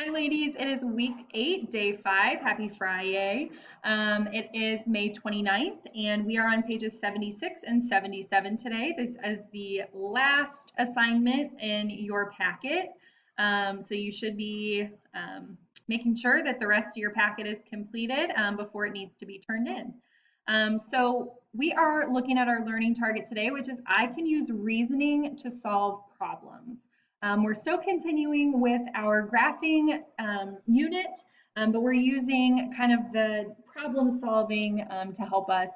Hi, ladies. It is week 8, day 5. Happy Friday. It is May 29th, and we are on pages 76 and 77 today. This is the last assignment in your packet. So you should be making sure that the rest of your packet is completed before it needs to be turned in. So we are looking at our learning target today, which is I can use reasoning to solve problems. We're still continuing with our graphing unit, but we're using kind of the problem solving to help us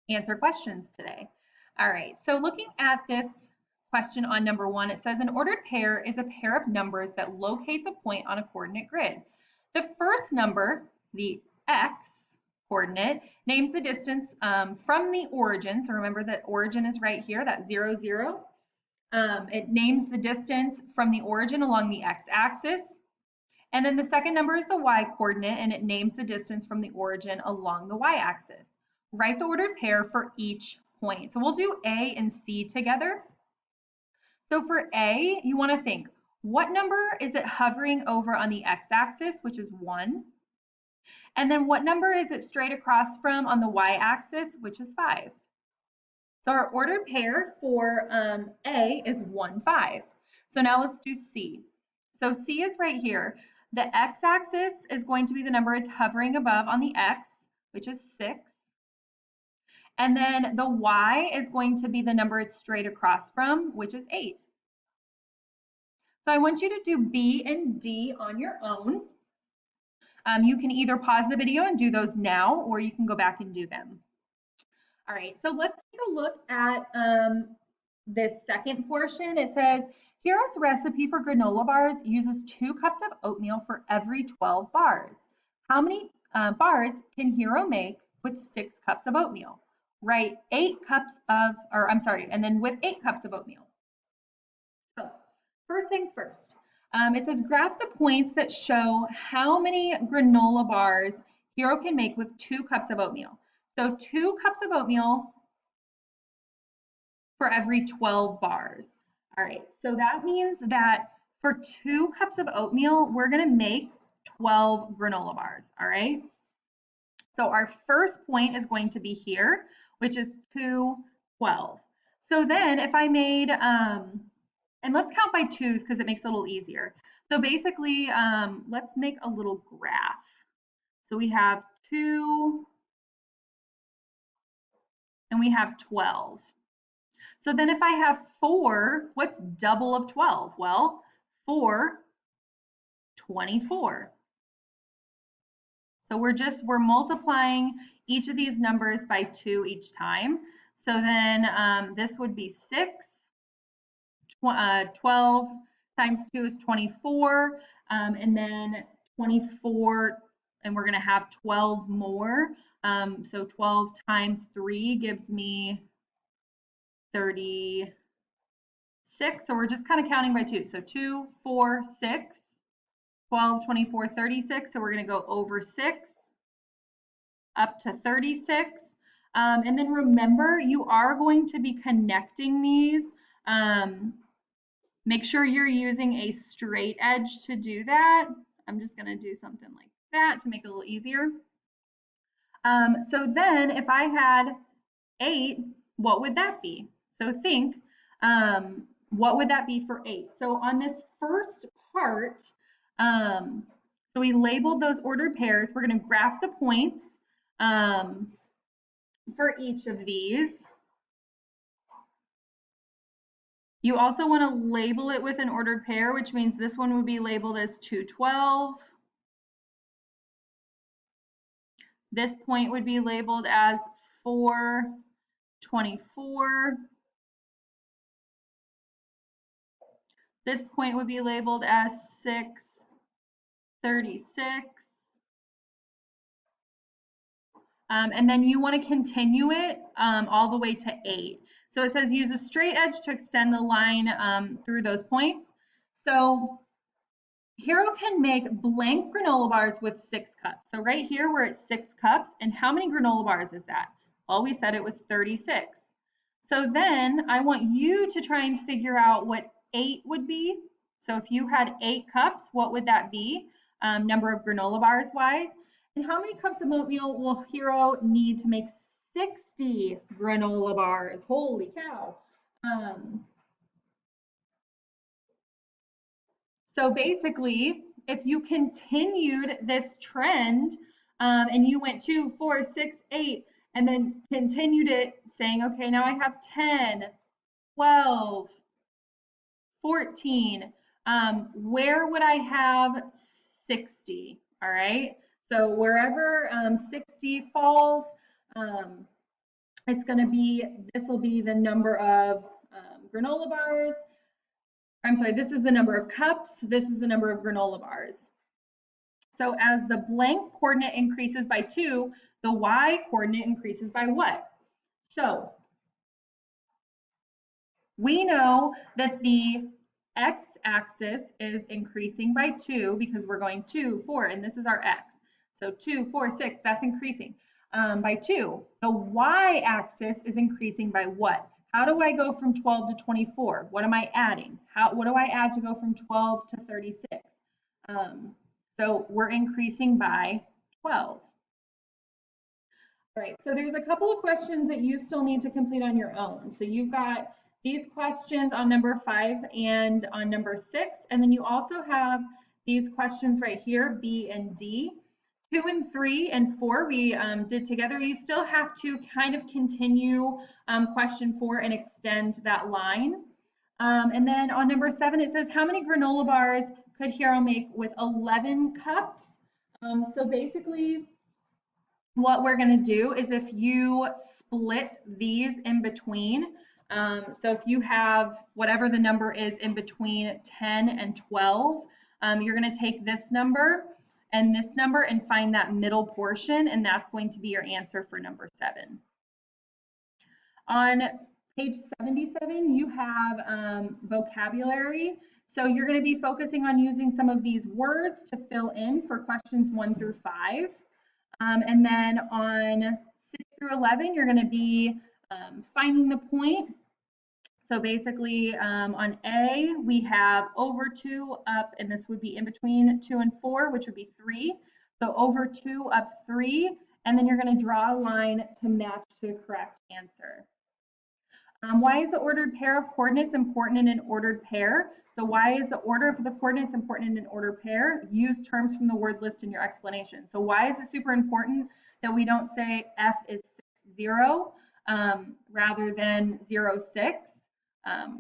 answer questions today. All right, so looking at this question on number 1, it says an ordered pair is a pair of numbers that locates a point on a coordinate grid. The first number, the x coordinate, names the distance from the origin. So remember that origin is right here, that 0, 0. It names the distance from the origin along the x-axis. And then the second number is the y-coordinate, and it names the distance from the origin along the y-axis. Write the ordered pair for each point. So we'll do A and C together. So for A, you want to think, what number is it hovering over on the x-axis, which is 1? And then what number is it straight across from on the y-axis, which is 5? So our ordered pair for A is 1, 5. So now let's do C. So C is right here. The x-axis is going to be the number it's hovering above on the x, which is 6. And then the y is going to be the number it's straight across from, which is 8. So I want you to do B and D on your own. You can either pause the video and do those now, or you can go back and do them. All right, so let's take a look at this second portion. It says, Hero's recipe for granola bars uses 2 cups of oatmeal for every 12 bars. How many bars can Hero make with 6 cups of oatmeal? Write 8 cups of, and then with 8 cups of oatmeal. So first things first, it says graph the points that show how many granola bars Hero can make with 2 cups of oatmeal. So 2 cups of oatmeal for every 12 bars. All right, so that means that for 2 cups of oatmeal, we're gonna make 12 granola bars, all right? So our first point is going to be here, which is 2, 12. So then if I made, and let's count by 2s because it makes it a little easier. So basically, let's make a little graph. So we have 2, and we have 12. So then if I have 4, what's double of 12? Well, 4, 24. So we're multiplying each of these numbers by 2 each time. So then this would be 6. 12 times 2 is 24. And then 24, and we're going to have 12 more. So 12 times 3 gives me 36. So we're just kind of counting by 2. So 2, 4, 6, 12, 24, 36. So we're going to go over 6 up to 36. And then remember, you are going to be connecting these. Make sure you're using a straight edge to do that. I'm just going to do something like that to make it a little easier. So then if I had 8, what would that be? So think, what would that be for 8? So on this first part, so we labeled those ordered pairs. We're going to graph the points for each of these. You also want to label it with an ordered pair, which means this one would be labeled as 212. This point would be labeled as 424. This point would be labeled as 636. And then you want to continue it all the way to 8. So it says use a straight edge to extend the line through those points. So Hero can make blank granola bars with 6 cups. So right here we're at 6 cups. And how many granola bars is that? Well, we said it was 36. So then I want you to try and figure out what 8 would be. So if you had 8 cups, what would that be? Number of granola bars wise. And how many cups of oatmeal will Hero need to make 60 granola bars? Holy cow. So basically, if you continued this trend and you went 2, 4, 6, 8, and then continued it saying, okay, now I have 10, 12, 14, where would I have 60? All right. So wherever 60 falls, it's going to be, this will be the number of granola bars. I'm sorry, this is the number of cups. This is the number of granola bars. So as the blank coordinate increases by 2, the y coordinate increases by what? So we know that the x-axis is increasing by 2 because we're going 2, 4, and this is our x. So 2, 4, 6, that's increasing by 2. The y-axis is increasing by what? How do I go from 12 to 24? What am I adding? What do I add to go from 12 to 36? So we're increasing by 12. All right, so there's a couple of questions that you still need to complete on your own. So you've got these questions on number 5 and on number 6, and then you also have these questions right here, B and D. 2 and 3 and 4 we did together. You still have to kind of continue question 4 and extend that line. And then on number 7, it says, how many granola bars could Hero make with 11 cups? So basically, what we're going to do is if you split these in between, so if you have whatever the number is in between 10 and 12, you're going to take this number and find that middle portion, and that's going to be your answer for number 7. On page 77, you have vocabulary. So you're going to be focusing on using some of these words to fill in for questions 1 through 5. And then on 6 through 11, you're going to be finding the point. So basically on A, we have over 2, up, and this would be in between 2 and 4, which would be 3. So over 2, up 3, and then you're going to draw a line to match to the correct answer. Why is the ordered pair of coordinates important in an ordered pair? So why is the order of the coordinates important in an ordered pair? Use terms from the word list in your explanation. So why is it super important that we don't say F is 6, 0 rather than 0, 6?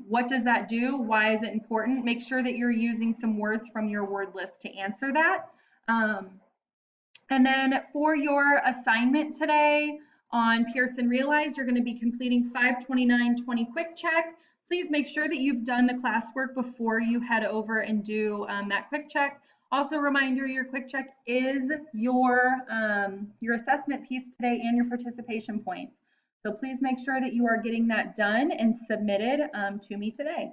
What does that do? Why is it important? Make sure that you're using some words from your word list to answer that. And then for your assignment today on Pearson Realize, you're going to be completing 52920 quick check. Please make sure that you've done the classwork before you head over and do that quick check. Also, reminder, your quick check is your assessment piece today and your participation points. So please make sure that you are getting that done and submitted to me today.